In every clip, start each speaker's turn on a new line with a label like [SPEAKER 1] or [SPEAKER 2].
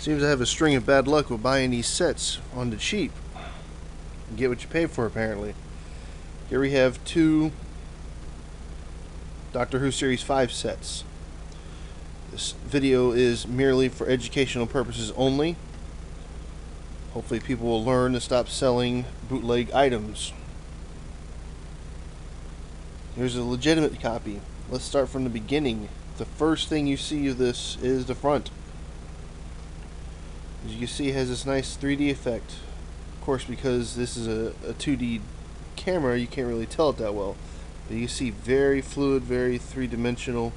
[SPEAKER 1] Seems I have a string of bad luck with buying these sets on the cheap. You get what you pay for, apparently. Here we have 2 Doctor Who Series 5 sets. This video is merely for educational purposes only. Hopefully people will learn to stop selling bootleg items. Here's a legitimate copy. Let's start from the beginning. The first thing you see of this is the front. As you can see, it has this nice 3D effect. Of course, because this is a 2D camera, you can't really tell it that well. But you see very fluid, very three-dimensional.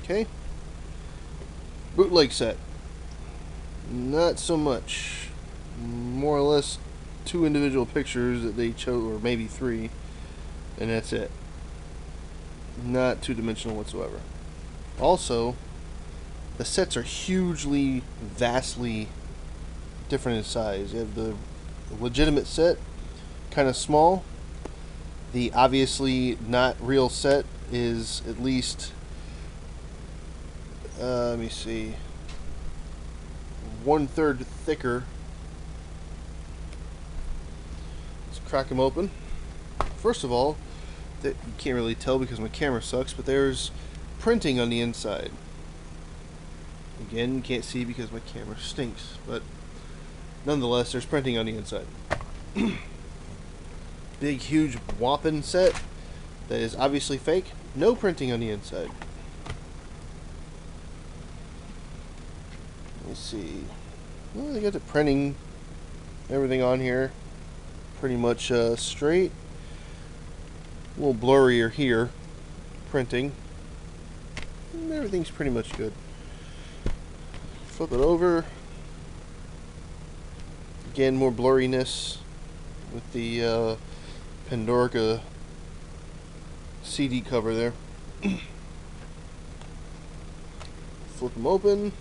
[SPEAKER 1] Okay. Bootleg set. Not so much. More or less 2 individual pictures that they chose, or maybe 3, and that's it. Not two-dimensional whatsoever. Also, the sets are hugely, vastly different in size. You have the legitimate set, kind of small. The obviously not real set is at least, let me see, 1/3 thicker. Let's crack them open. First of all, you can't really tell because my camera sucks, but there's printing on the inside. Again, you can't see because my camera stinks, but nonetheless, there's printing on the inside. Big, huge whopping set that is obviously fake. No printing on the inside. Let's see. Well, they got the printing, everything on here, pretty much straight. A little blurrier here, printing. And everything's pretty much good. Flip it over. Again, more blurriness with the Pandorica CD cover there. Flip them open.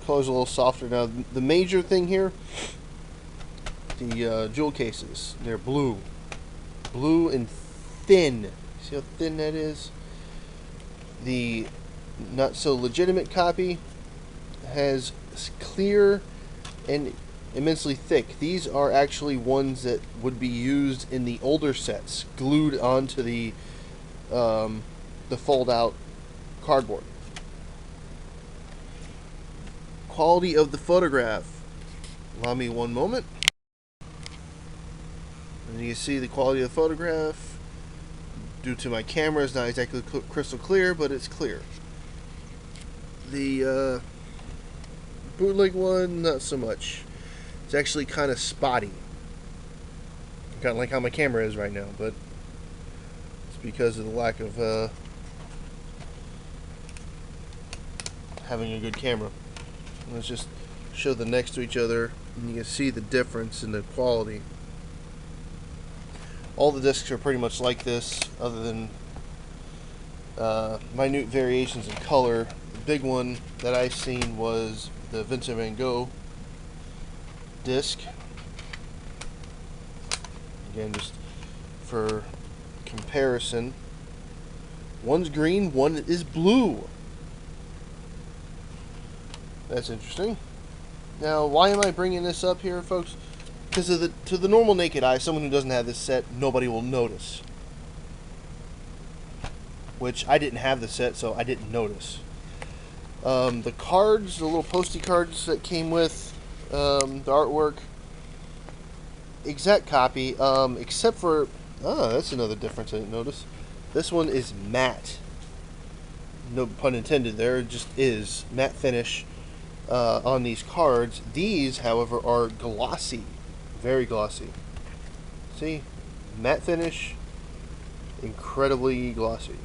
[SPEAKER 1] Color's a little softer now. The major thing here, the jewel cases, they're blue. Blue and thin. See how thin that is? The not so legitimate copy has clear and immensely thick. These are actually ones that would be used in the older sets, glued onto the fold-out cardboard. Quality of the photograph. Allow me one moment. And you can see the quality of the photograph. Due to my camera, it's not exactly crystal clear, but it's clear. The bootleg one, not so much. It's actually kind of spotty. Kind of like how my camera is right now, but it's because of the lack of having a good camera. Let's just show them next to each other, and you can see the difference in the quality. All the discs are pretty much like this, other than minute variations in color. The big one that I've seen was the Vincent van Gogh disc. Again, just for comparison, one's green, one is blue. That's interesting. Now, why am I bringing this up here, folks? Because to the normal naked eye, someone who doesn't have this set, nobody will notice. Which, I didn't have the set, so I didn't notice. The cards, the little postie cards that came with the artwork, exact copy, except for, that's another difference I didn't notice. This one is matte. No pun intended there, it just is. Matte finish on these cards. These, however, are glossy. Very glossy. See? Matte finish, incredibly glossy.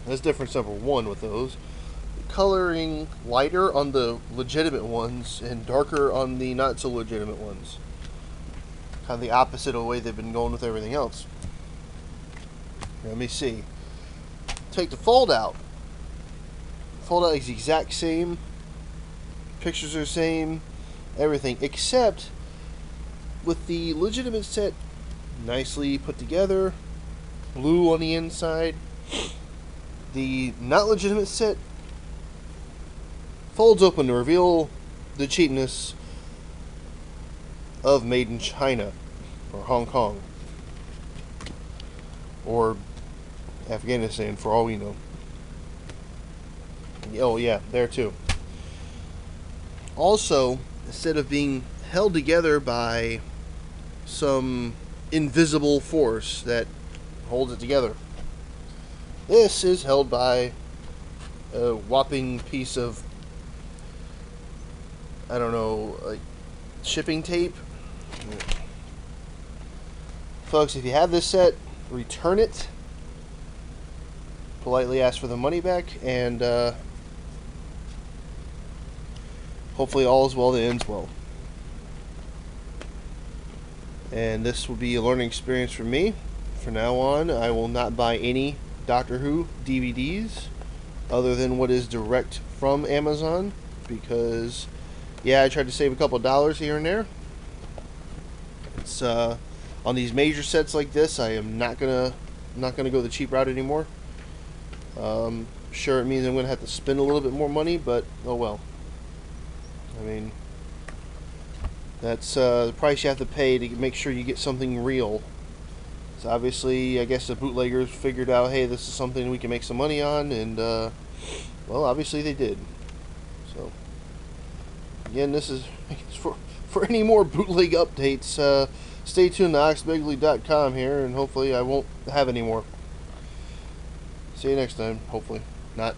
[SPEAKER 1] That's difference number 1 with those. The coloring lighter on the legitimate ones and darker on the not so legitimate ones. Kind of the opposite of the way they've been going with everything else. Let me see. Take the fold out. Fold out is the exact same. Pictures are the same. Everything except with the legitimate set, nicely put together, blue on the inside. The not legitimate set folds open to reveal the cheapness of Made in China, or Hong Kong, or Afghanistan, for all we know. Oh yeah, there too. Also, instead of being held together by some invisible force that holds it together, this is held by a whopping piece of, I don't know, like shipping tape. Folks, if you have this set, return it. Politely ask for the money back, and hopefully all is well that ends well. And this will be a learning experience for me. From now on, I will not buy any Doctor Who DVDs other than what is direct from Amazon, because yeah, I tried to save a couple of dollars here and there. It's on these major sets like this, I am not gonna go the cheap route anymore. Sure, it means I'm gonna have to spend a little bit more money, but oh well. I mean, that's the price you have to pay to make sure you get something real. So obviously, I guess the bootleggers figured out, hey, this is something we can make some money on, and well, obviously they did. So again, this is for any more bootleg updates. Stay tuned to oxbegley.com here, and hopefully I won't have any more. See you next time. Hopefully not.